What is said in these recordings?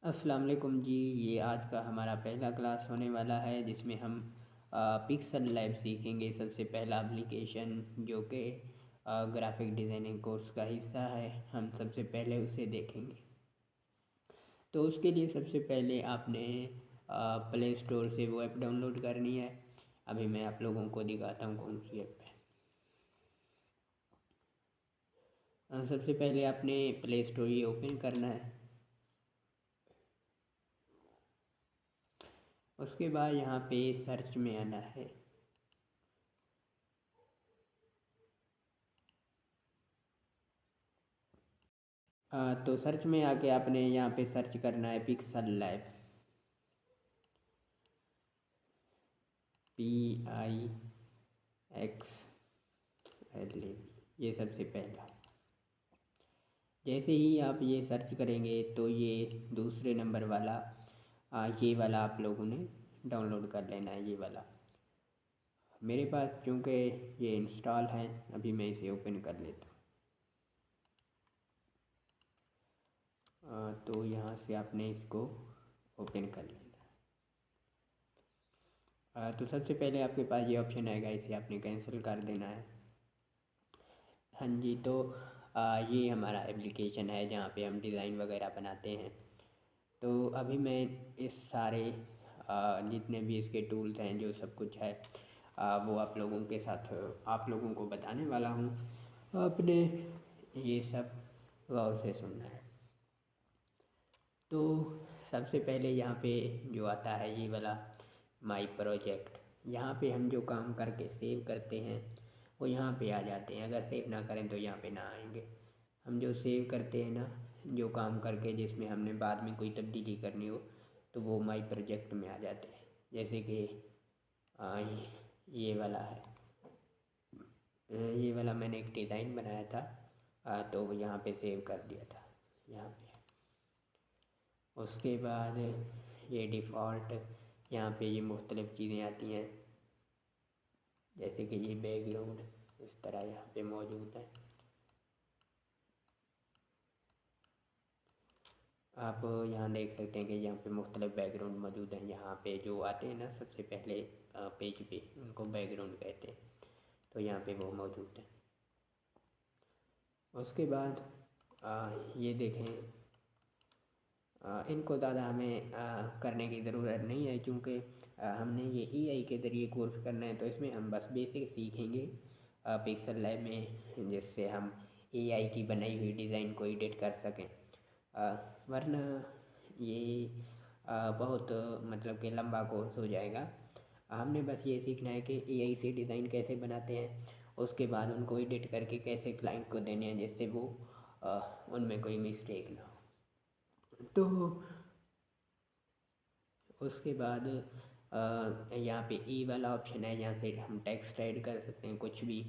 अस्सलाम वालेकुम जी। ये आज का हमारा पहला क्लास होने वाला है जिसमें हम पिक्सल लैब सीखेंगे। सबसे पहला एप्लीकेशन जो कि ग्राफिक डिज़ाइनिंग कोर्स का हिस्सा है, हम सबसे पहले उसे देखेंगे। तो उसके लिए सबसे पहले आपने प्ले स्टोर से वो ऐप डाउनलोड करनी है। अभी मैं आप लोगों को दिखाता हूँ कौन सी ऐप है। सबसे पहले आपने प्ले स्टोर ये ओपन करना है। उसके बाद यहाँ पे सर्च में आना है। तो सर्च में आके आपने यहाँ पे सर्च करना है पिक्सल लैब, PIXLAB, ये सबसे पहला। जैसे ही आप ये सर्च करेंगे तो ये दूसरे नंबर वाला ये वाला आप लोगों ने डाउनलोड कर लेना है, ये वाला। मेरे पास चूँकि ये इंस्टॉल है, अभी मैं इसे ओपन कर लेता हूँ। तो यहाँ से आपने इसको ओपन कर लेना है। तो सबसे पहले आपके पास ये ऑप्शन आएगा, इसे आपने कैंसिल कर देना है। हाँ जी। तो ये हमारा एप्लीकेशन है जहाँ पे हम डिज़ाइन वगैरह बनाते हैं। तो अभी मैं इस सारे जितने भी इसके टूल्स हैं, जो सब कुछ है, वो आप लोगों के साथ आप लोगों को बताने वाला हूँ। आपने ये सब गौर से सुनना है। तो सबसे पहले यहाँ पे जो आता है ये वाला माई प्रोजेक्ट, यहाँ पे हम जो काम करके सेव करते हैं वो यहाँ पे आ जाते हैं। अगर सेव ना करें तो यहाँ पे ना आएंगे। हम जो सेव करते हैं ना, जो काम करके जिसमें हमने बाद में कोई तब्दीली करनी हो, तो वो माई प्रोजेक्ट में आ जाते हैं। जैसे कि ये वाला है। ये वाला मैंने एक डिज़ाइन बनाया था, तो वो यहाँ पे सेव कर दिया था यहाँ पे। उसके बाद ये डिफ़ॉल्ट, यहाँ पे ये मुख्तलिफ़ चीज़ें आती हैं, जैसे कि ये बैकग्राउंड इस तरह यहाँ पे मौजूद है। आप यहाँ देख सकते हैं कि यहाँ पे मुख्तलिफ़ बैकग्राउंड मौजूद हैं। यहाँ पे जो आते हैं ना सबसे पहले पेज पे, उनको बैकग्राउंड कहते हैं। तो यहाँ पे वो मौजूद है। उसके बाद ये देखें, इनको ज़्यादा हमें करने की ज़रूरत नहीं है, क्योंकि हमने ये AI के ज़रिए कोर्स करना है। तो इसमें हम बस बेसिक सीखेंगे पिक्सल लैब में, जिससे हम AI की बनाई हुई डिज़ाइन को एडिट कर सकें। वरना ये बहुत मतलब कि लंबा कोर्स हो जाएगा। हमने बस ये सीखना है कि AI से डिज़ाइन कैसे बनाते हैं, उसके बाद उनको एडिट करके कैसे क्लाइंट को देने हैं, जिससे वो उनमें कोई मिस्टेक ना हो। तो उसके बाद यहाँ पे ई वाला ऑप्शन है, यहाँ से हम टेक्स्ट ऐड कर सकते हैं कुछ भी।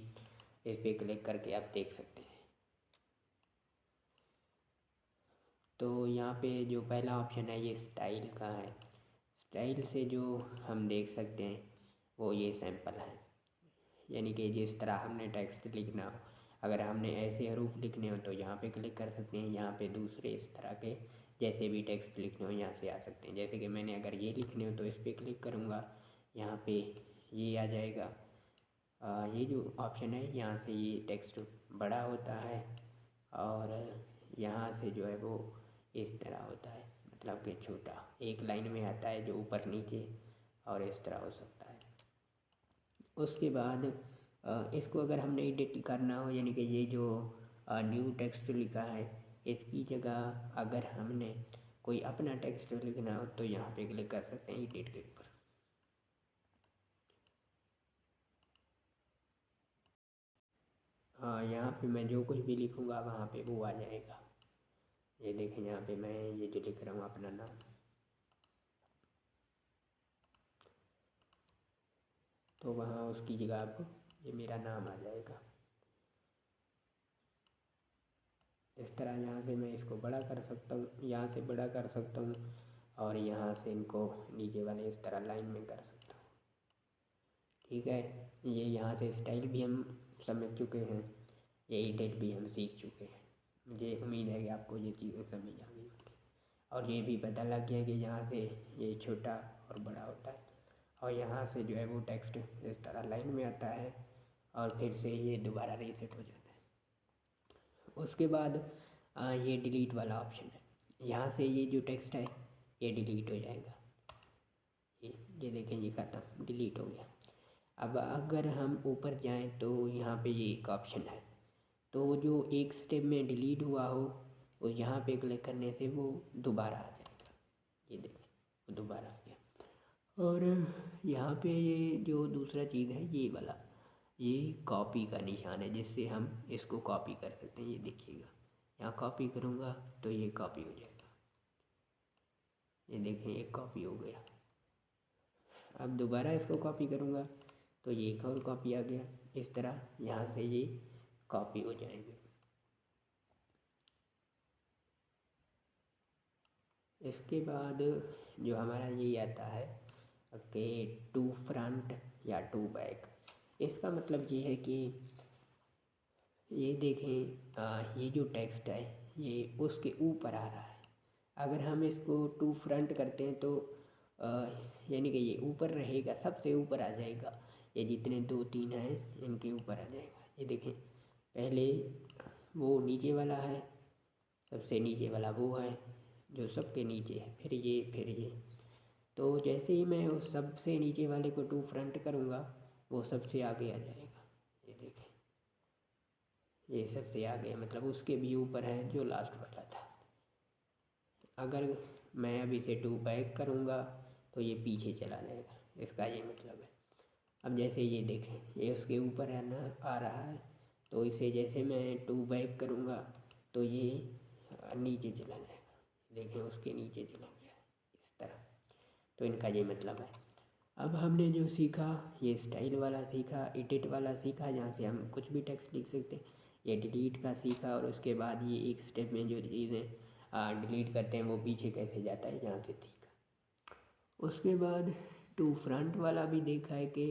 इस पर क्लिक करके आप देख सकते हैं। तो यहाँ पे जो पहला ऑप्शन है ये स्टाइल का है। स्टाइल से जो हम देख सकते हैं वो ये सैंपल है, यानी कि जिस तरह हमने टेक्स्ट लिखना हो, अगर हमने ऐसे हरूफ लिखने हो तो यहाँ पे क्लिक कर सकते हैं। यहाँ पे दूसरे इस तरह के जैसे भी टेक्स्ट लिखने हो यहाँ से आ सकते हैं। जैसे कि मैंने अगर ये लिखने हो तो इस पर क्लिक करूँगा, यहाँ पे ये आ जाएगा। ये जो ऑप्शन है यहाँ से ये टेक्स्ट बड़ा होता है, और यहाँ से जो है वो इस तरह होता है, मतलब कि छोटा एक लाइन में आता है, जो ऊपर नीचे और इस तरह हो सकता है। उसके बाद इसको अगर हमने एडिट करना हो, यानी कि ये जो न्यू टेक्स्ट लिखा है, इसकी जगह अगर हमने कोई अपना टेक्स्ट लिखना हो तो यहाँ पे क्लिक कर सकते हैं एडिट के ऊपर। हाँ, यहाँ पे मैं जो कुछ भी लिखूँगा वहाँ पे वो आ जाएगा। ये देखें, यहाँ पे मैं ये जो लिख रहा हूँ अपना नाम, तो वहाँ उसकी जगह अब ये मेरा नाम आ जाएगा। इस तरह यहाँ से मैं इसको बड़ा कर सकता हूँ, यहाँ से बड़ा कर सकता हूँ, और यहाँ से इनको नीचे वाले इस तरह लाइन में कर सकता हूँ। ठीक है, ये यहाँ से स्टाइल भी हम समझ चुके हैं, ये एडिट भी हम सीख चुके हैं। मुझे उम्मीद है कि आपको ये चीज़ें समझ आ गई होंगी। और ये भी पता लग गया कि यहाँ से ये छोटा और बड़ा होता है, और यहाँ से जो है वो टेक्स्ट इस तरह लाइन में आता है और फिर से ये दोबारा रीसेट हो जाता है। उसके बाद ये डिलीट वाला ऑप्शन है, यहाँ से ये जो टेक्स्ट है ये डिलीट हो जाएगा। ये देखें, ये ख़त्म, डिलीट हो गया। अब अगर हम ऊपर जाएं तो यहाँ पे ये एक ऑप्शन है, तो जो एक स्टेप में डिलीट हुआ हो वो यहाँ पे क्लिक करने से वो दोबारा आ जाएगा। ये देखें, वो दोबारा आ गया। और यहाँ पे ये जो दूसरा चीज़ है ये वाला, ये कॉपी का निशान है, जिससे हम इसको कॉपी कर सकते हैं। ये देखिएगा, यहाँ कॉपी करूँगा तो ये कॉपी हो जाएगा। ये देखें, ये कॉपी हो गया। अब दोबारा इसको कॉपी करूँगा तो ये एक और कॉपी आ गया। इस तरह यहाँ से ये कॉपी हो जाएंगे। इसके बाद जो हमारा ये आता है कि टू फ्रंट या टू बैक, इसका मतलब ये है कि ये देखें, ये जो टेक्स्ट है ये उसके ऊपर आ रहा है। अगर हम इसको टू फ्रंट करते हैं तो यानी कि ये ऊपर रहेगा, सबसे ऊपर आ जाएगा। ये जितने 2-3 हैं इनके ऊपर आ जाएगा। ये देखें, पहले वो नीचे वाला है, सबसे नीचे वाला वो है जो सबके नीचे है, फिर ये। तो जैसे ही मैं उस सबसे नीचे वाले को टू फ्रंट करूँगा वो सबसे आगे आ जाएगा। ये देखें, ये सबसे आगे, मतलब उसके भी ऊपर है जो लास्ट वाला था। अगर मैं अब इसे टू बैक करूँगा तो ये पीछे चला जाएगा, इसका ये मतलब है। अब जैसे ये देखें, ये उसके ऊपर है ना, आ रहा है, तो इसे जैसे मैं टू बैक करूँगा तो ये नीचे चला जाएगा। देखें, उसके नीचे चला गया इस तरह। तो इनका ये मतलब है। अब हमने जो सीखा, ये स्टाइल वाला सीखा, एडिट वाला सीखा, जहाँ से हम कुछ भी टेक्स्ट लिख सकते हैं। ये डिलीट का सीखा, और उसके बाद ये एक स्टेप में जो चीज़ें डिलीट करते हैं वो पीछे कैसे जाता है, यहाँ से सीखा। उसके बाद टू फ्रंट वाला भी देखा है कि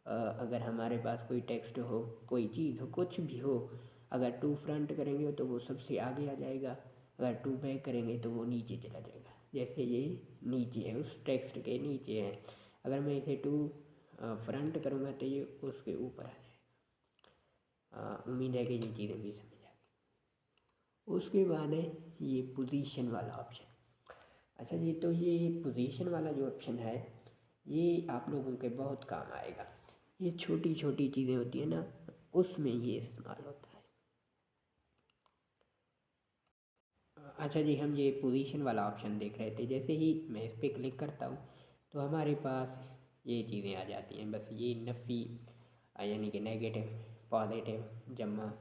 अगर हमारे पास कोई टेक्स्ट हो, कोई चीज़ हो, कुछ भी हो, अगर टू फ्रंट करेंगे तो वो सबसे आगे आ जाएगा, अगर टू बैक करेंगे तो वो नीचे चला जाएगा। जैसे ये नीचे है, उस टेक्स्ट के नीचे है, अगर मैं इसे टू फ्रंट करूँगा तो ये उसके ऊपर आ जाएगा। उम्मीद है कि ये चीज़ें भी समझ आ गई। उसके बाद है ये पोजीशन वाला ऑप्शन। अच्छा जी, तो ये पोजीशन वाला जो ऑप्शन है ये आप लोगों के बहुत काम आएगा। ये छोटी छोटी चीज़ें होती है ना, उसमें ये इस्तेमाल होता है। अच्छा जी, हम ये पोजीशन वाला ऑप्शन देख रहे थे। जैसे ही मैं इस पर क्लिक करता हूँ तो हमारे पास ये चीज़ें आ जाती हैं। बस ये नफ़ी यानी कि नेगेटिव, पॉजिटिव, जमा,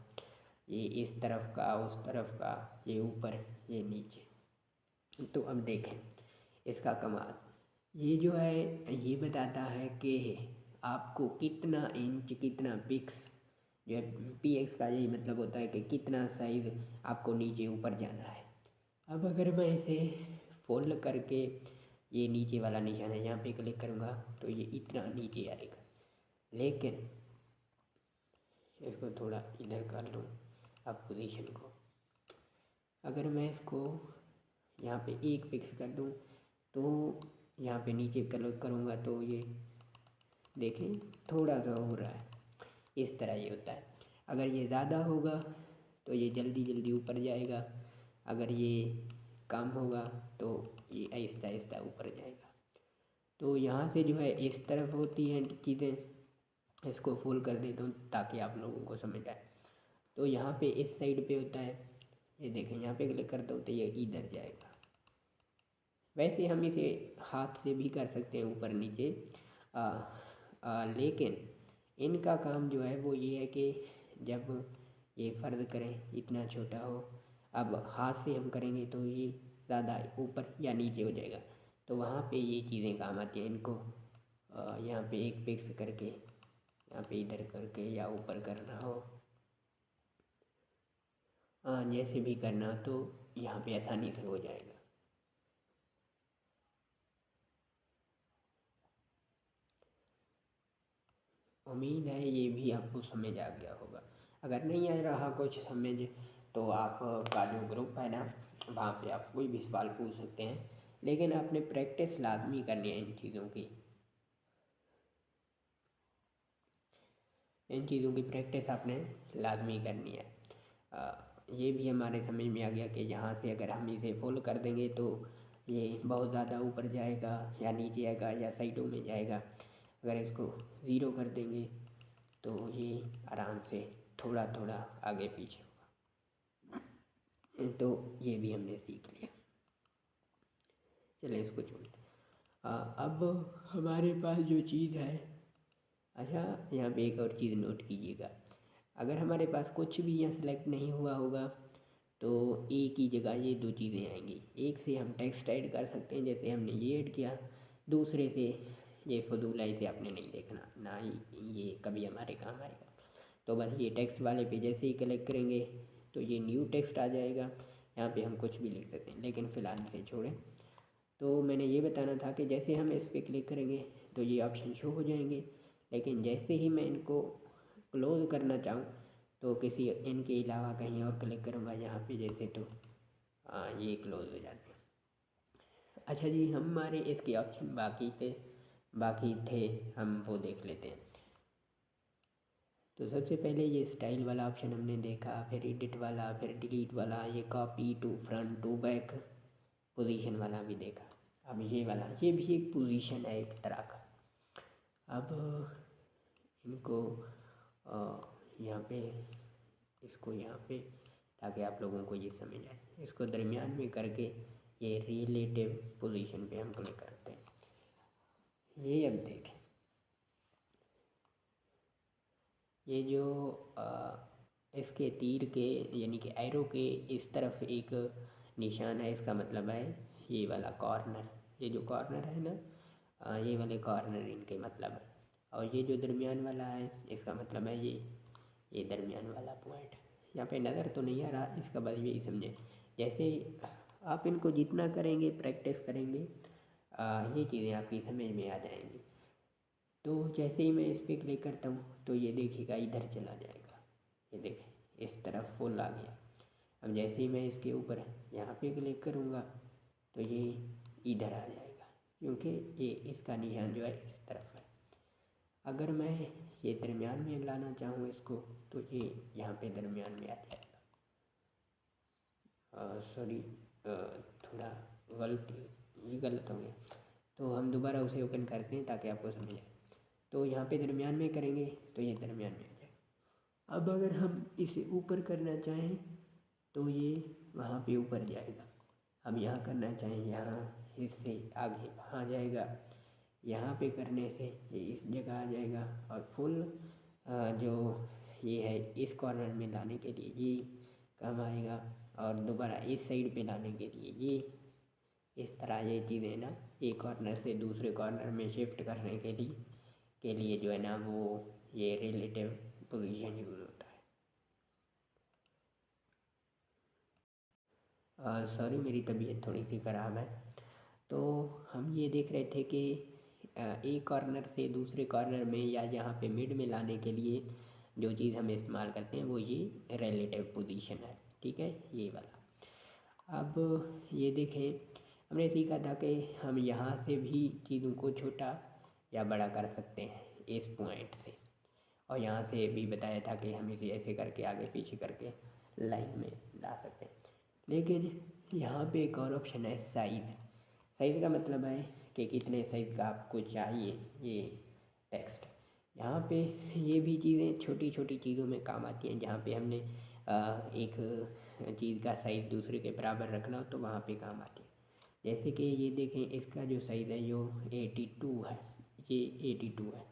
ये इस तरफ का, उस तरफ का, ये ऊपर, ये नीचे। तो अब देखें इसका कमाल, ये जो है ये बताता है कि आपको कितना इंच, कितना पिक्स, जो है px का यही मतलब होता है कि कितना साइज़ आपको नीचे ऊपर जाना है। अब अगर मैं इसे फोल्ड करके, ये नीचे वाला निशान है, यहाँ पे क्लिक करूँगा तो ये इतना नीचे आएगा। लेकिन इसको थोड़ा इधर कर लूँ, अब पोजीशन को, अगर मैं इसको यहाँ पे एक पिक्स कर दूँ तो यहाँ पे नीचे क्लिक करूँगा तो ये देखें थोड़ा सा हो रहा है। इस तरह ये होता है। अगर ये ज़्यादा होगा तो ये जल्दी जल्दी ऊपर जाएगा, अगर ये कम होगा तो ये आहिस्ता आहिस्ता ऊपर जाएगा। तो यहाँ से जो है इस तरफ होती हैं चीज़ें, इसको फुल कर देता हूँ ताकि आप लोगों को समझ आए। तो यहाँ पे इस साइड पे होता है, ये देखें, यहाँ पे क्लिक करता हूँ तो ये इधर जाएगा। वैसे हम इसे हाथ से भी कर सकते हैं ऊपर नीचे, लेकिन इनका काम जो है वो ये है कि जब ये फ़र्ज़ करें इतना छोटा हो, अब हाथ से हम करेंगे तो ये ज़्यादा ऊपर या नीचे हो जाएगा। तो वहाँ पे ये चीज़ें काम आती हैं। इनको यहाँ पे एक फिक्स करके, यहाँ पे इधर करके या ऊपर करना हो, जैसे भी करना हो तो यहाँ पे आसानी से हो जाएगा। उम्मीद है ये भी आपको समझ आ गया होगा। अगर नहीं आ रहा कुछ समझ तो आप का जो ग्रुप है ना, वहाँ पे आप कोई भी सवाल पूछ सकते हैं, लेकिन आपने प्रैक्टिस लाजमी करनी है इन चीज़ों की प्रैक्टिस आपने लाजमी करनी है। ये भी हमारे समझ में आ गया कि यहाँ से अगर हम इसे फॉलो कर देंगे तो ये बहुत ज़्यादा ऊपर जाएगा या नीचे आएगा या साइडों में जाएगा। अगर इसको ज़ीरो कर देंगे तो ये आराम से थोड़ा थोड़ा आगे पीछे होगा। तो ये भी हमने सीख लिया। चलिए इसको छोड़ते अब हमारे पास जो चीज़ है, अच्छा यहाँ पे एक और चीज़ नोट कीजिएगा। अगर हमारे पास कुछ भी यहाँ सेलेक्ट नहीं हुआ होगा तो एक ही जगह ये दो चीज़ें आएंगी। एक से हम टेक्स्ट ऐड कर सकते हैं, जैसे हमने ये ऐड किया। दूसरे से ये फजूल है, इसे आपने नहीं देखना, ना ही ये कभी हमारे काम आएगा। तो बस ये टेक्स्ट वाले पे जैसे ही क्लिक करेंगे तो ये न्यू टेक्स्ट आ जाएगा। यहाँ पे हम कुछ भी लिख सकते हैं, लेकिन फ़िलहाल इसे छोड़ें। तो मैंने ये बताना था कि जैसे हम इस पर क्लिक करेंगे तो ये ऑप्शन शो हो जाएंगे, लेकिन जैसे ही मैं इनको क्लोज़ करना चाहूँ तो किसी इनके अलावा कहीं और क्लिक करूँगा यहाँ पे जैसे, तो ये क्लोज़ हो जाते हैं। अच्छा जी, हमारे इसके ऑप्शन बाकी थे, हम वो देख लेते हैं। तो सबसे पहले ये स्टाइल वाला ऑप्शन हमने देखा, फिर एडिट वाला, फिर डिलीट वाला, ये copy to front to back position वाला भी देखा। अब ये वाला, ये भी एक पोजीशन है एक तरह का। अब इनको यहाँ पे, इसको यहाँ पे, ताकि आप लोगों को ये समझ आए, इसको दरमियान में करके ये रिलेटिव पोजीशन पे हम क्लिक करते हैं। ये अब देखें, ये जो इसके तीर के यानी कि एरो के इस तरफ एक निशान है, इसका मतलब है ये वाला कॉर्नर, ये जो कॉर्नर है ना, ये वाले कॉर्नर इनके मतलब है। और ये जो दरमियान वाला है इसका मतलब है ये दरमियान वाला पॉइंट। यहाँ पे नज़र तो नहीं आ रहा, इसका बस यही समझें। जैसे आप इनको जितना करेंगे, प्रैक्टिस करेंगे, ये चीज़ें आपकी समझ में आ जाएंगी। तो जैसे ही मैं इस पर क्लिक करता हूँ तो ये देखिएगा इधर चला जाएगा, ये देखें इस तरफ फुल आ गया। अब जैसे ही मैं इसके ऊपर यहाँ पे क्लिक करूँगा तो ये इधर आ जाएगा, क्योंकि ये इसका निशान जो है इस तरफ है। अगर मैं ये दरमियान में लाना चाहूँ इसको तो ये यहाँ पे दरमियान में आ जाएगा। सॉरी, थोड़ा गलत हो गया, तो हम दोबारा उसे ओपन करते हैं ताकि आपको समझ आए। तो यहाँ पे दरमियान में करेंगे तो ये दरमियान में आ जाएगा। अब अगर हम इसे ऊपर करना चाहें तो ये वहाँ पे ऊपर जाएगा। अब यहाँ करना चाहें, यहाँ इससे आगे वहाँ जाएगा। यहाँ पे करने से ये इस जगह आ जाएगा। और फुल जो ये है इस कॉर्नर में लाने के लिए ये काम आएगा, और दोबारा इस साइड पे लाने के लिए ये इस तरह ये चीज़ें ना एक कॉर्नर से दूसरे कॉर्नर में शिफ्ट करने के लिए जो है ना वो ये रिलेटिव पोजीशन यूज़ होता है। सॉरी, मेरी तबीयत थोड़ी सी ख़राब है। तो हम ये देख रहे थे कि एक कॉर्नर से दूसरे कॉर्नर में या यहाँ पे मिड में लाने के लिए जो चीज़ हम इस्तेमाल करते हैं वो ये रिलेटिव पोजीशन है, ठीक है, ये वाला। अब ये देखें, हमने सीखा था कि हम यहाँ से भी चीज़ों को छोटा या बड़ा कर सकते हैं इस पॉइंट से, और यहाँ से भी बताया था कि हम इसे ऐसे करके आगे पीछे करके लाइन में ला सकते हैं। लेकिन यहाँ पे एक और ऑप्शन है साइज़। साइज़ का मतलब है कि कितने साइज़ का आपको चाहिए ये टेक्स्ट। यहाँ पे ये भी चीज़ें छोटी छोटी चीज़ों में काम आती हैं। जहाँ पे हमने एक चीज़ का साइज़ दूसरे के बराबर रखना हो तो वहाँ पे काम आती है। जैसे कि ये देखें, इसका जो साइज़ है जो 82 है, ये 82 है।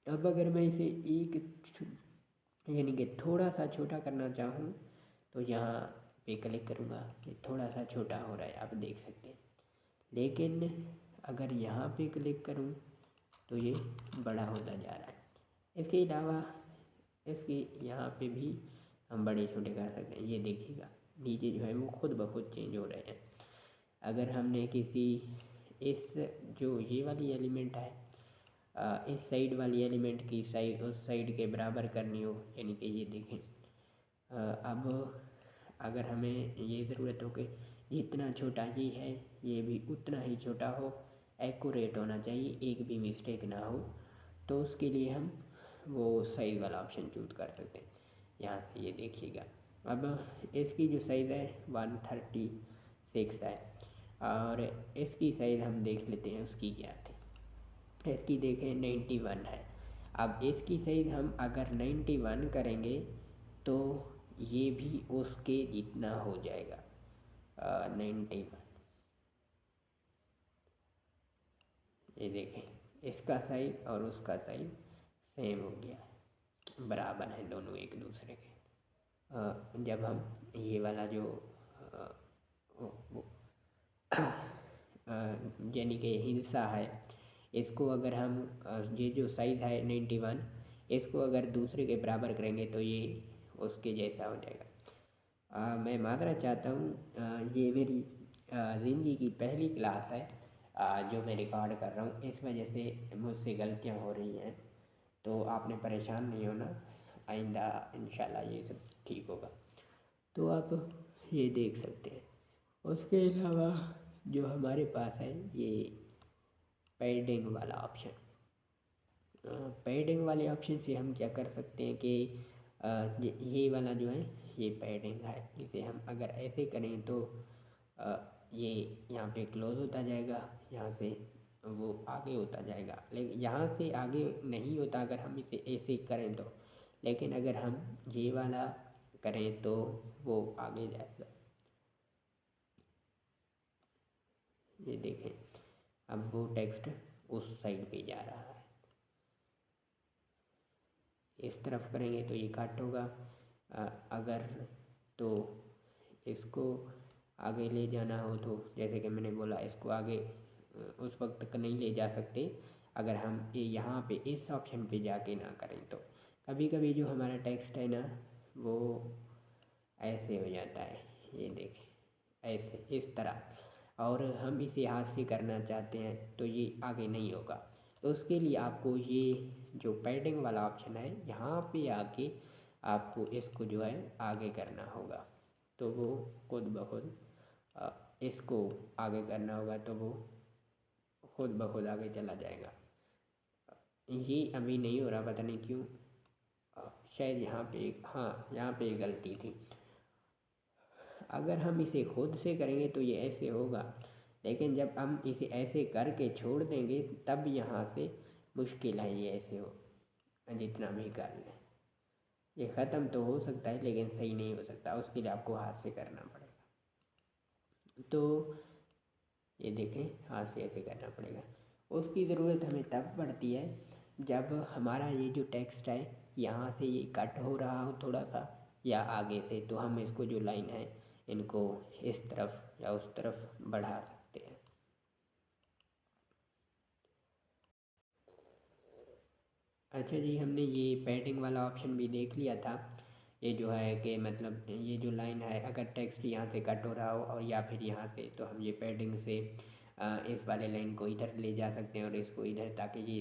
अब अगर मैं इसे यानी कि थोड़ा सा छोटा करना चाहूँ तो यहाँ पे क्लिक करूँगा, ये थोड़ा सा छोटा हो रहा है, आप देख सकते हैं। लेकिन अगर यहाँ पे क्लिक करूँ तो ये बड़ा होता जा रहा है। इसके अलावा इसके यहाँ पे भी हम बड़े छोटे कर सकते हैं। ये देखिएगा नीचे जो है वो खुद ब खुद चेंज हो रहे हैं। अगर हमने किसी इस जो ये वाली एलिमेंट है इस साइड वाली एलिमेंट की साइड उस साइड के बराबर करनी हो, यानी कि ये देखें अब अगर हमें ये ज़रूरत हो कि जितना छोटा ये है ये भी उतना ही छोटा हो, एक्यूरेट होना चाहिए, एक भी मिस्टेक ना हो, तो उसके लिए हम वो साइज़ वाला ऑप्शन चूज़ कर सकते हैं। यहाँ से ये देखिएगा, अब इसकी जो साइज़ है 136 है और इसकी साइज़ हम देख लेते हैं उसकी क्या थी। इसकी देखें 91 है। अब इसकी साइज़ हम अगर 91 करेंगे तो ये भी उसके जितना हो जाएगा 91। ये देखें इसका साइज़ और उसका साइज़ सेम हो गया, बराबर है दोनों एक दूसरे के। जब हम ये वाला जो यानी कि हिस्सा है इसको अगर हम ये जो साइज़ है 91 इसको अगर दूसरे के बराबर करेंगे तो ये उसके जैसा हो जाएगा। मैं माजरत चाहता हूँ, ये मेरी ज़िंदगी की पहली क्लास है जो मैं रिकॉर्ड कर रहा हूँ, इस वजह से मुझसे गलतियाँ हो रही हैं, तो आपने परेशान नहीं होना, आइंदा इंशाल्लाह ये सब ठीक होगा। तो आप ये देख सकते हैं। उसके अलावा जो हमारे पास है ये पैडिंग वाला ऑप्शन, पैडिंग वाले ऑप्शन से हम क्या कर सकते हैं कि ये वाला जो है ये पैडिंग है, इसे हम अगर ऐसे करें तो ये यहाँ पे क्लोज़ होता जाएगा, यहाँ से वो आगे होता जाएगा, लेकिन यहाँ से आगे नहीं होता अगर हम इसे ऐसे करें तो, लेकिन अगर हम ये वाला करें तो वो आगे जाएगा। ये देखें अब वो टेक्स्ट उस साइड पे जा रहा है, इस तरफ करेंगे तो ये कट होगा, अगर तो इसको आगे ले जाना हो तो जैसे कि मैंने बोला इसको आगे उस वक्त तक नहीं ले जा सकते अगर हम यहाँ पे इस ऑप्शन पे जाके ना करें तो। कभी कभी जो हमारा टेक्स्ट है ना वो ऐसे हो जाता है, ये देखें ऐसे इस तरह, और हम इसे हाथ से करना चाहते हैं तो ये आगे नहीं होगा। तो उसके लिए आपको ये जो पैडिंग वाला ऑप्शन है यहाँ पे आके आपको इसको जो है आगे करना होगा, तो वो खुद ब खुद इसको आगे करना होगा तो वो खुद ब खुद आगे चला जाएगा। ये अभी नहीं हो रहा, पता नहीं क्यों, शायद यहाँ पे हाँ यहाँ पे गलती थी। अगर हम इसे खुद से करेंगे तो ये ऐसे होगा, लेकिन जब हम इसे ऐसे करके छोड़ देंगे तब यहाँ से मुश्किल है ये ऐसे हो, जितना भी कर लें ये ख़त्म तो हो सकता है लेकिन सही नहीं हो सकता, उसके लिए आपको हाथ से करना पड़ेगा। तो ये देखें हाथ से ऐसे करना पड़ेगा। उसकी ज़रूरत हमें तब पड़ती है जब हमारा ये जो टेक्स्ट है यहाँ से ये कट हो रहा हो थोड़ा सा या आगे से, तो हम इसको जो लाइन है इनको इस तरफ या उस तरफ बढ़ा सकते हैं। अच्छा जी, हमने ये पैडिंग वाला ऑप्शन भी देख लिया था। ये जो है कि मतलब ये जो लाइन है अगर टेक्स्ट यहाँ से कट हो रहा हो और या फिर यहाँ से, तो हम ये पैडिंग से इस वाले लाइन को इधर ले जा सकते हैं और इसको इधर, ताकि ये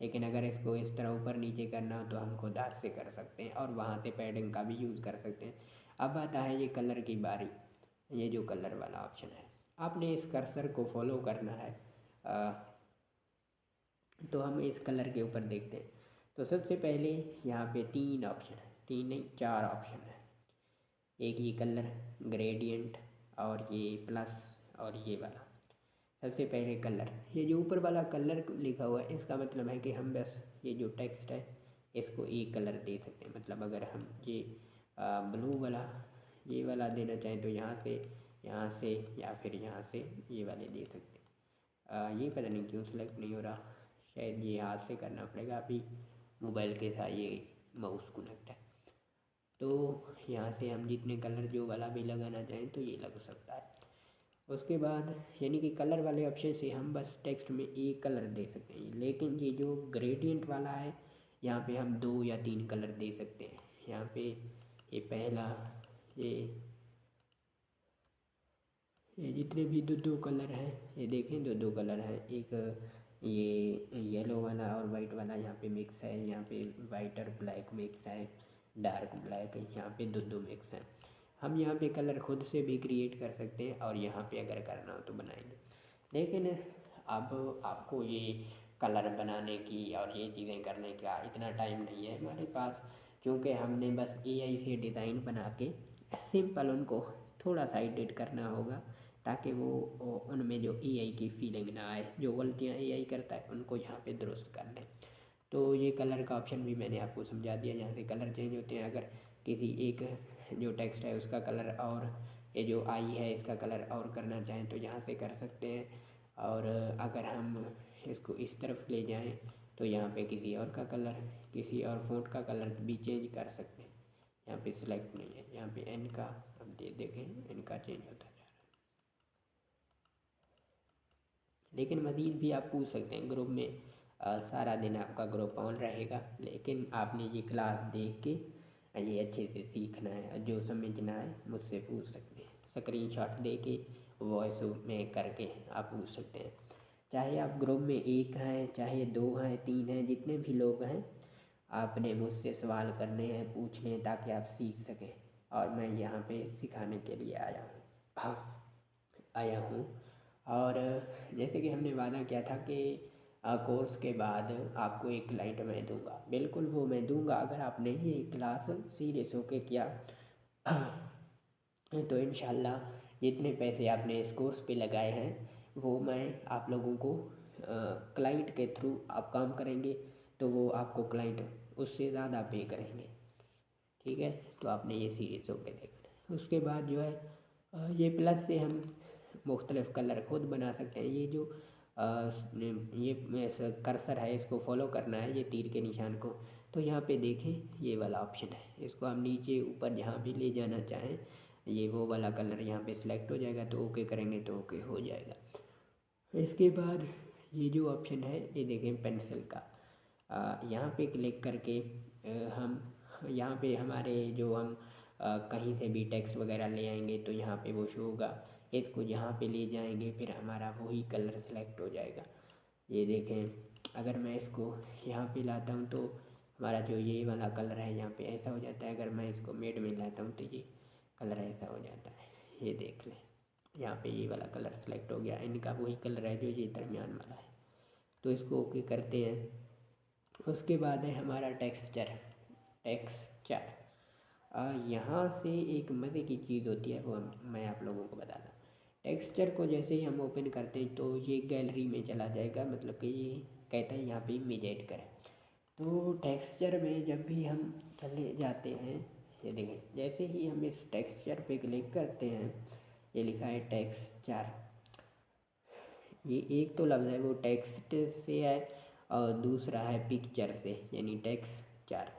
लेकिन अगर इसको इस तरह ऊपर नीचे करना हो तो हम खुद हाथ से कर सकते हैं और वहाँ से पैडिंग का भी यूज़ कर सकते हैं। अब आता है ये कलर की बारी। ये जो कलर वाला ऑप्शन है आपने इस कर्सर को फॉलो करना है। तो हम इस कलर के ऊपर देखते हैं तो सबसे पहले यहाँ पे 3 ऑप्शन है, 3 नहीं 4 ऑप्शन है। एक ये कलर ग्रेडियंट और ये प्लस और ये वाला। सबसे पहले कलर, ये जो ऊपर वाला कलर लिखा हुआ है इसका मतलब है कि हम बस ये जो टेक्स्ट है इसको एक कलर दे सकते हैं। मतलब अगर हम ये ब्लू वाला ये वाला देना चाहें तो यहाँ से या फिर यहाँ से ये वाले दे सकते हैं। ये पता नहीं क्यों सेलेक्ट नहीं हो रहा, शायद ये हाथ से करना पड़ेगा, अभी मोबाइल के साथ ये माउस कनेक्ट है। तो यहाँ से हम जितने कलर जो वाला भी लगाना चाहें तो ये लग सकता है। उसके बाद यानी कि कलर वाले ऑप्शन से हम बस टेक्स्ट में एक कलर दे सकते हैं, लेकिन ये जो ग्रेडियंट वाला है यहाँ पे हम 2 या 3 कलर दे सकते हैं। यहाँ पे ये पहला ये जितने भी दो कलर हैं ये देखें, दो कलर हैं, एक ये येलो वाला और वाइट वाला यहाँ पे मिक्स है, यहाँ पे वाइट और ब्लैक मिक्स है, डार्क ब्लैक, यहाँ पे दो मिक्स हैं। हम यहाँ पे कलर खुद से भी क्रिएट कर सकते हैं और यहाँ पे अगर करना हो तो बनाएंगे। लेकिन अब आपको ये कलर बनाने की और ये चीज़ें करने का इतना टाइम नहीं है हमारे पास, क्योंकि हमने बस एआई से डिज़ाइन बना के सिंपल उनको थोड़ा सा एडिट करना होगा, ताकि वो उनमें जो एआई की फीलिंग ना आए, जो गलतियाँ एआई करता है उनको यहाँ पे दुरुस्त कर लें। तो ये कलर का ऑप्शन भी मैंने आपको समझा दिया, यहाँ से कलर चेंज होते हैं। अगर किसी एक जो टेक्स्ट है उसका कलर और ये जो आई है इसका कलर और करना चाहें तो यहाँ से कर सकते हैं। और अगर हम इसको इस तरफ ले जाएं तो यहाँ पे किसी और का कलर, किसी और फ़ॉन्ट का कलर भी चेंज कर सकते हैं। यहाँ पे सिलेक्ट नहीं है, यहाँ पे एन का अब देखें एन का चेंज होता जा रहा है। लेकिन मज़ीद भी आप पूछ सकते हैं ग्रुप में, सारा दिन आपका ग्रुप ऑन रहेगा, लेकिन आपने ये क्लास देख के ये अच्छे से सीखना है। जो समझना है मुझसे पूछ सकते हैं, स्क्रीनशॉट दे के वॉइस में करके आप पूछ सकते हैं। चाहे आप ग्रुप में एक हैं, चाहे दो हैं, तीन हैं, जितने भी लोग हैं, आपने मुझसे सवाल करने हैं, पूछने हैं, ताकि आप सीख सकें। और मैं यहाँ पे सिखाने के लिए आया हूँ। और जैसे कि हमने वादा किया था कि कोर्स के बाद आपको एक क्लाइंट मैं दूंगा, बिल्कुल वो मैं दूंगा अगर आपने ये क्लास सीरियस होके किया तो इंशाल्लाह जितने पैसे आपने इस कोर्स पे लगाए हैं वो मैं आप लोगों को क्लाइंट के थ्रू आप काम करेंगे तो वो आपको क्लाइंट उससे ज़्यादा पे करेंगे। ठीक है, तो आपने ये सीरियस होकर देखना है। उसके बाद जो है ये प्लस से हम मुख्तलिफ़ कलर खुद बना सकते हैं। ये जो ये कर्सर है इसको फॉलो करना है, ये तीर के निशान को। तो यहाँ पे देखें ये वाला ऑप्शन है, इसको हम नीचे ऊपर जहाँ भी ले जाना चाहें ये वो वाला कलर यहाँ पे सिलेक्ट हो जाएगा, तो ओके करेंगे तो ओके हो जाएगा। इसके बाद ये जो ऑप्शन है ये देखें पेंसिल का, यहाँ पे क्लिक करके हम यहाँ पे हमारे जो हम कहीं से भी टेक्स्ट वगैरह ले आएंगे तो यहाँ पे वो शो होगा। इसको यहाँ पे ले जाएंगे फिर हमारा वही कलर सेलेक्ट हो जाएगा। ये देखें अगर मैं इसको यहाँ पे लाता हूँ तो हमारा जो ये वाला कलर है यहाँ पे ऐसा हो जाता है। अगर मैं इसको मेड में लाता हूँ तो ये कलर ऐसा हो जाता है। ये देख लें यहाँ पे ये वाला कलर सेलेक्ट हो गया, इनका वही कलर है जो ये दरमियान वाला है। तो इसको ओके करते हैं। उसके बाद है हमारा टेक्सचर। यहाँ से एक मज़े की चीज़ होती है वो मैं आप लोगों को बताता हूँ। टेक्सचर को जैसे ही हम ओपन करते हैं तो ये गैलरी में चला जाएगा, मतलब कि ये कहता है यहाँ पे इमेज ऐड करें। तो टेक्सचर में जब भी हम चले जाते हैं, ये देखें जैसे ही हम इस टेक्सचर पे क्लिक करते हैं ये लिखा है टेक्सचर। ये एक तो लफ्ज़ है वो टेक्स्ट से है और दूसरा है पिक्चर से, यानी टेक्सचर।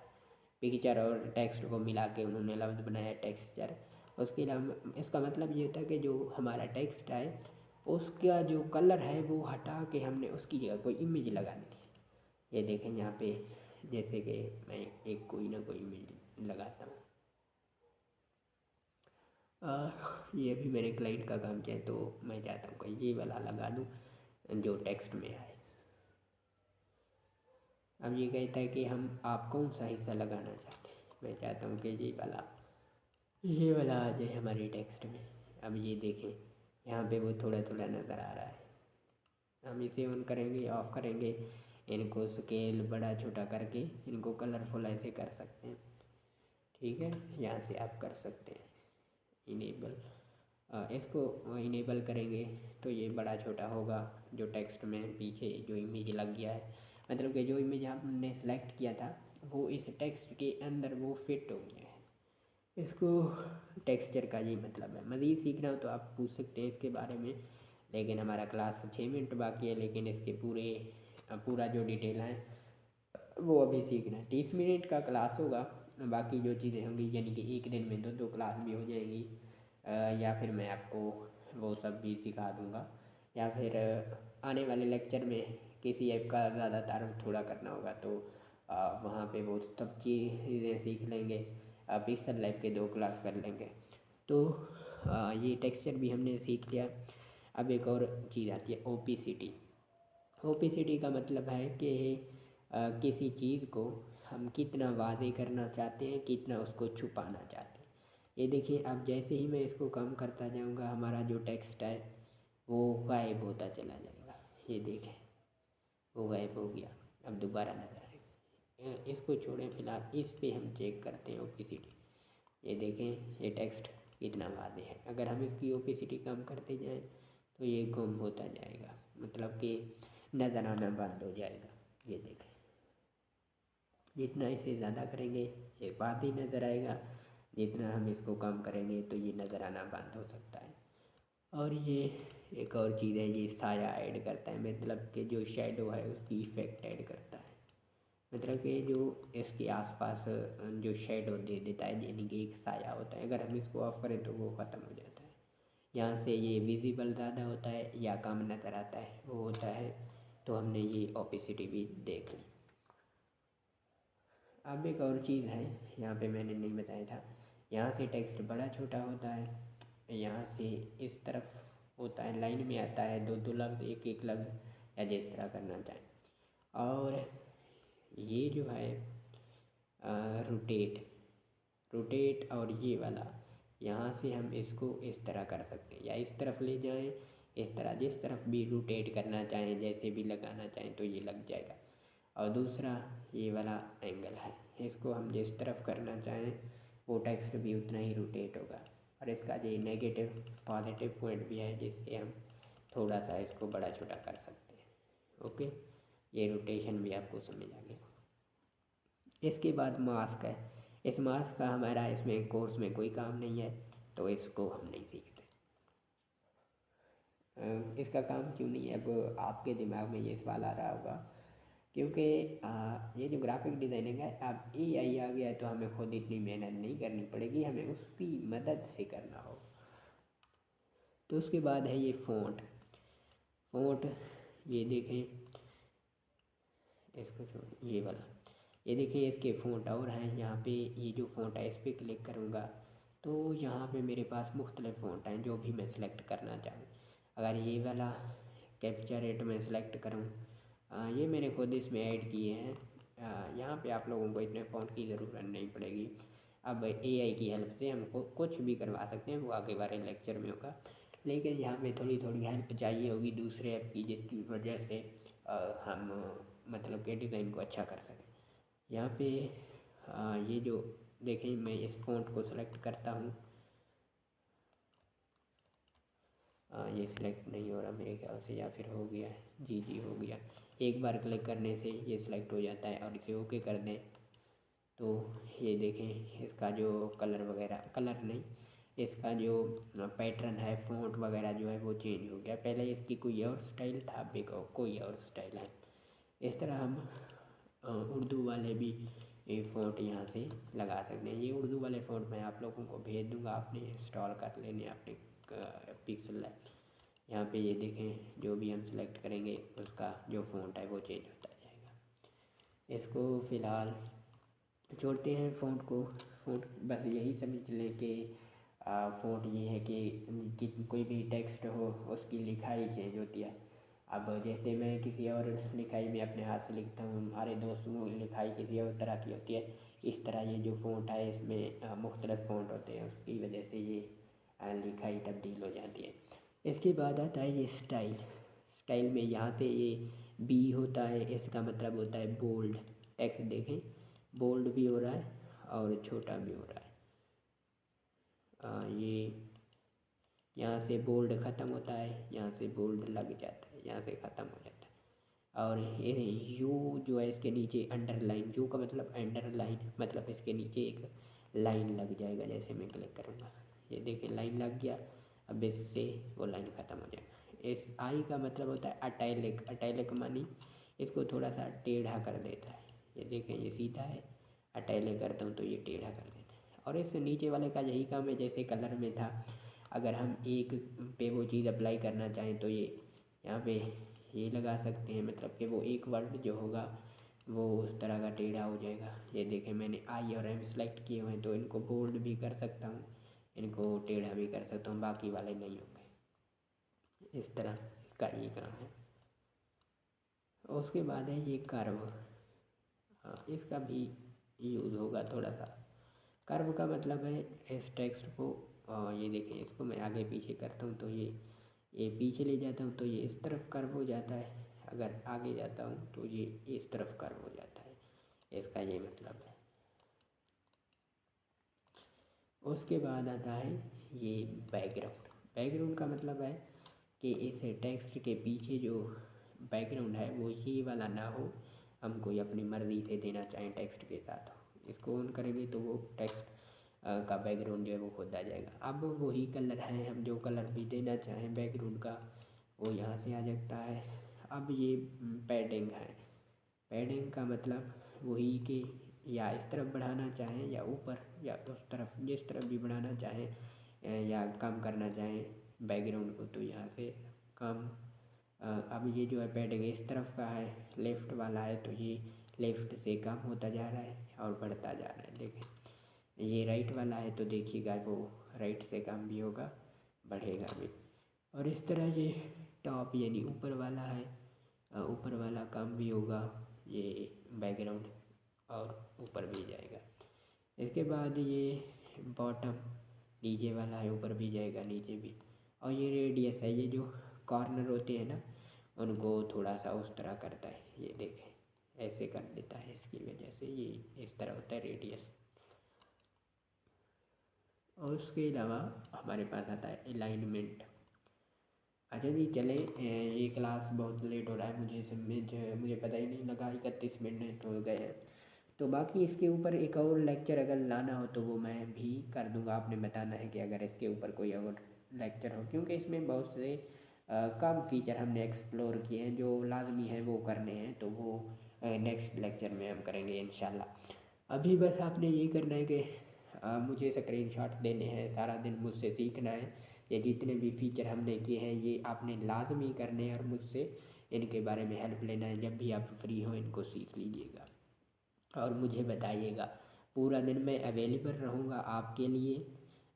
पिक्चर और टेक्स्ट को मिला के उन्होंने लफ्ज़ बनाया टेक्सचर। उसके अलावा इसका मतलब ये होता है कि जो हमारा टेक्स्ट है उसका जो कलर है वो हटा के हमने उसकी जगह कोई इमेज लगा दी है। ये देखें यहाँ पे जैसे कि मैं एक कोई ना कोई इमेज लगाता हूँ। ये भी मेरे क्लाइंट का काम किया है तो मैं चाहता हूँ कि ये वाला लगा दूँ जो टेक्स्ट में आए। अब ये कहता है कि हम आप कौन सा हिस्सा लगाना चाहते हैं। मैं चाहता हूँ कि ये वाला आ जाए हमारे टेक्स्ट में। अब ये देखें यहाँ पे वो थोड़ा थोड़ा नज़र आ रहा है। हम इसे ऑन करेंगे, ऑफ करेंगे, इनको स्केल बड़ा छोटा करके इनको कलरफुल ऐसे कर सकते हैं। ठीक है, यहाँ से आप कर सकते हैं इनेबल। इसको इनेबल करेंगे तो ये बड़ा छोटा होगा जो टेक्स्ट में पीछे जो इमेज लग गया है, मतलब कि जो इमेज हमने सेलेक्ट किया था वो इस टेक्स्ट के अंदर वो फिट हो गया है। इसको टेक्सचर का ये मतलब है। मज़ीद सीखना हो तो आप पूछ सकते हैं इसके बारे में, लेकिन हमारा क्लास 6 मिनट बाकी है, लेकिन इसके पूरा जो डिटेल है वो अभी सीखना है। 30 मिनट का क्लास होगा, बाकी जो चीज़ें होंगी यानी कि एक दिन में दो क्लास भी हो जाएंगी, या फिर मैं आपको वो सब भी सिखा दूँगा, या फिर आने वाले लेक्चर में किसी ऐप का ज़्यादा तारुफ थोड़ा करना होगा तो वहाँ पे वो सब चीज़ें सीख लेंगे। पिक्सल लैब के 2 क्लास कर लेंगे। तो ये टेक्सचर भी हमने सीख लिया। अब एक और चीज़ आती है ओपेसिटी। ओपेसिटी का मतलब है कि किसी चीज़ को हम कितना वादे करना चाहते हैं, कितना उसको छुपाना चाहते हैं। ये देखिए, अब जैसे ही मैं इसको कम करता जाऊंगा हमारा जो टेक्स्ट है वो गायब होता चला जाएगा। ये देखें, वो गायब हो गया। अब दोबारा नजर आएगा। इसको छोड़ें, फिलहाल इस पे हम चेक करते हैं ओपेसिटी। ये देखें, ये टेक्स्ट कितना वादे है। अगर हम इसकी ओपेसिटी कम करते जाएं तो ये गुम होता जाएगा, मतलब कि नज़र आना बंद हो जाएगा। ये देखें, जितना इसे ज़्यादा करेंगे ये वादी नज़र आएगा, जितना हम इसको कम करेंगे तो ये नज़र आना बंद हो सकता है। और ये एक और चीज़ है, ये साया ऐड करता है, मतलब कि जो शेडो है उसकी इफ़ेक्ट ऐड करता है। मतलब कि जो इसके आसपास जो शेडो दे देता है, यानी कि एक साया होता है। अगर हम इसको ऑफ करें तो वो ख़त्म हो जाता है। यहाँ से ये विजिबल ज़्यादा होता है या कम नज़र आता है, वो होता है। तो हमने ये ओपेसिटी भी देख ली। अब एक और चीज़ है, यहाँ पे मैंने नहीं बताया था। यहाँ से टेक्स्ट बड़ा छोटा होता है, यहाँ से इस तरफ होता है, लाइन में आता है, दो दो लफ्ज़, एक एक लफ्ज़, या जिस तरह करना चाहें। और ये जो है रोटेट और ये वाला, यहाँ से हम इसको इस तरह कर सकते हैं, या इस तरफ ले जाएं, इस तरह, जिस तरफ भी रोटेट करना चाहें, जैसे भी लगाना चाहें तो ये लग जाएगा। और दूसरा ये वाला एंगल है, इसको हम जिस तरफ करना चाहें वो टेक्स्ट भी उतना ही रोटेट होगा। और इसका ये नेगेटिव पॉजिटिव पॉइंट भी है, जिससे हम थोड़ा सा इसको बड़ा छोटा कर सकते हैं। ओके, ये रोटेशन भी आपको समझ आ गया। इसके बाद मास्क है। इस मास्क का हमारा इसमें कोर्स में कोई काम नहीं है, तो इसको हम नहीं सीखते। इसका काम क्यों नहीं है, अब आपके दिमाग में ये सवाल आ रहा होगा, क्योंकि ये जो ग्राफिक डिज़ाइनिंग है, अब AI आ गया है तो हमें खुद इतनी मेहनत नहीं करनी पड़ेगी, हमें उसकी मदद से करना हो। तो उसके बाद है ये फ़ॉन्ट। ये देखें, इसको छोड़, ये वाला, ये देखिए इसके फ़ॉन्ट और हैं। यहाँ पे ये जो फ़ॉन्ट है इस पर क्लिक करूँगा तो यहाँ पे मेरे पास मुख्तलिफ़ फ़ॉन्ट हैं, जो भी मैं सिलेक्ट करना चाहूँ। अगर ये वाला कैप्चर रेट में सिलेक्ट करूँ, ये मैंने खुद इसमें ऐड किए हैं। यहाँ पे आप लोगों को इतने फ़ॉन्ट की ज़रूरत नहीं पड़ेगी। अब AI की हेल्प से हमको कुछ भी करवा सकते हैं, वो आगे वाले लेक्चर में होगा। लेकिन यहाँ पे थोड़ी थोड़ी हेल्प चाहिए होगी दूसरे ऐप की, जिसकी वजह से हम मतलब कि डिज़ाइन को अच्छा कर सकें। यहाँ पे ये जो देखें, मैं इस फ़ॉन्ट को सेलेक्ट करता हूँ, ये सिलेक्ट नहीं हो रहा मेरे ख्याल से, या फिर हो गया है। जी हो गया। एक बार क्लिक करने से ये सिलेक्ट हो जाता है, और इसे ओके कर दें तो ये देखें इसका जो कलर वगैरह, कलर नहीं, इसका जो पैटर्न है, फ़ॉन्ट वगैरह जो है वो चेंज हो गया। पहले इसकी कोई और स्टाइल था, अभी कोई और स्टाइल है। इस तरह हम उर्दू वाले भी ये फ़ॉन्ट यहाँ से लगा सकते हैं। ये उर्दू वाले फ़ॉन्ट मैं आप लोगों को भेज दूँगा, आपने इंस्टॉल कर लेने अपने पिक्सल लैब। यहाँ पे ये देखें, जो भी हम सेलेक्ट करेंगे उसका जो फ़ॉन्ट है वो चेंज होता जाएगा। इसको फ़िलहाल छोड़ते हैं फ़ॉन्ट को। फ़ॉन्ट बस यही समझ लें कि फ़ॉन्ट ये है कि कोई भी टेक्स्ट हो उसकी लिखाई चेंज होती है। अब जैसे मैं किसी और लिखाई में अपने हाथ से लिखता हूँ, हमारे दोस्तों की लिखाई किसी और तरह की होती है। इस तरह ये जो फ़ॉन्ट है इसमें मुख्तलिफ़ फ़ॉन्ट होते हैं, उसकी वजह से ये लिखाई तब्दील हो जाती है। इसके बाद आता है ये स्टाइल में यहाँ से ये बी होता है, इसका मतलब होता है बोल्ड टेक्स्ट। देखें, बोल्ड भी हो रहा है और छोटा भी हो रहा है। ये यहाँ से बोल्ड ख़त्म होता है, यहाँ से बोल्ड लग जाता है, यहाँ से ख़त्म हो जाता है। और ये यू जो है इसके नीचे अंडरलाइन, यू का मतलब अंडरलाइन, मतलब इसके नीचे एक लाइन लग जाएगा। जैसे मैं क्लिक करूँगा, ये देखें लाइन लग गया। अब इससे वो लाइन ख़त्म हो जाएगा। इस आई का मतलब होता है अटैलिक मानी इसको थोड़ा सा टेढ़ा कर देता है। ये देखें, ये सीधा है, अटैलिक करता हूँ तो ये टेढ़ा कर देता है। और इस नीचे वाले का यही काम है, जैसे कलर में था। अगर हम एक पे वो चीज़ अप्लाई करना चाहें तो ये यहाँ पे ये लगा सकते हैं, मतलब कि वो एक वर्ड जो होगा वो उस तरह का टेढ़ा हो जाएगा। ये देखें, मैंने आई और एम सेलेक्ट किए हुए हैं तो इनको बोल्ड भी कर सकता हूँ, इनको टेढ़ा भी कर सकता हूँ, बाकी वाले नहीं होंगे। इस तरह इसका ये काम है। उसके बाद है ये कर्व। इसका भी यूज़ होगा थोड़ा सा। कर्व का मतलब है इस टेक्स्ट को ये देखें, इसको मैं आगे पीछे करता हूँ तो ये पीछे ले जाता हूँ तो ये इस तरफ कर्व हो जाता है, अगर आगे जाता हूँ तो ये इस तरफ कर्व हो जाता है, इसका ये मतलब है। उसके बाद आता है ये बैकग्राउंड। बैकग्राउंड का मतलब है कि इस टेक्स्ट के पीछे जो बैकग्राउंड है वो ये वाला ना हो, हम कोई अपनी मर्ज़ी से देना चाहें टेक्स्ट के साथ। इसको ऑन करेंगे तो वो टेक्स्ट का बैकग्राउंड जो है वो खुद आ जाएगा। अब वही कलर है, हम जो कलर भी देना चाहें बैकग्राउंड का वो यहाँ से आ जाता है। अब ये पैडिंग है। पैडिंग का मतलब वही कि या इस तरफ बढ़ाना चाहें या ऊपर या उस तरफ, जिस तरफ भी बढ़ाना चाहें या कम करना चाहें बैकग्राउंड को तो यहाँ से कम। अब ये जो है पैडिंग इस तरफ का है, लेफ़्ट वाला है तो ये लेफ़्ट से कम होता जा रहा है और बढ़ता जा रहा है। देखें ये राइट वाला है तो देखिएगा वो राइट से कम भी होगा, बढ़ेगा भी। और इस तरह ये टॉप यानी ऊपर वाला है, ऊपर वाला कम भी होगा ये बैकग्राउंड और ऊपर भी जाएगा। इसके बाद ये बॉटम नीचे वाला है, ऊपर भी जाएगा नीचे भी। और ये रेडियस है, ये जो कॉर्नर होते हैं ना उनको थोड़ा सा उस तरह करता है, ये देखें ऐसे कर देता है, इसकी वजह से ये इस तरह होता है रेडियस। और उसके अलावा हमारे पास आता है अलाइनमेंट। अच्छा जी चले, ये क्लास बहुत लेट हो रहा है, मुझे पता ही नहीं लगा 31 मिनट हो गए हैं। तो बाकी इसके ऊपर एक और लेक्चर अगर लाना हो तो वो मैं भी कर दूंगा। आपने बताना है कि अगर इसके ऊपर कोई और लेक्चर हो, क्योंकि इसमें बहुत से कम फीचर हमने एक्सप्लोर किए हैं जो लाजमी है वो करने हैं, तो वो नेक्स्ट लेक्चर में हम करेंगे इंशाल्लाह। अभी बस आपने ये करना है कि मुझे स्क्रीनशॉट देने हैं, सारा दिन मुझसे सीखना है। ये जितने भी फ़ीचर हमने किए हैं ये आपने लाजमी करने हैं और मुझसे इनके बारे में हेल्प लेना है। जब भी आप फ्री हो इनको सीख लीजिएगा और मुझे बताइएगा। पूरा दिन मैं अवेलेबल रहूँगा आपके लिए,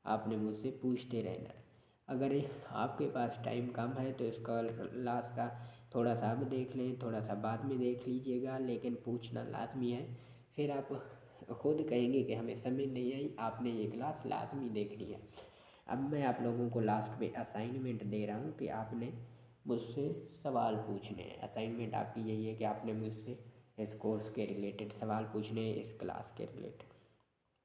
आपने मुझसे पूछते रहना है। अगर आपके पास टाइम कम है तो इसका क्लास का थोड़ा सा अब देख लें, थोड़ा सा बाद में देख लीजिएगा, लेकिन पूछना लाजमी है। फिर आप खुद कहेंगे कि हमें समझ नहीं आई, आपने ये क्लास लाजमी देखनी है। अब मैं आप लोगों को लास्ट में असाइनमेंट दे रहा हूँ कि आपने मुझसे सवाल पूछने हैं। असाइनमेंट आपकी यही है कि आपने मुझसे इस कोर्स के रिलेटेड सवाल पूछने हैं, इस क्लास के रिलेटेड।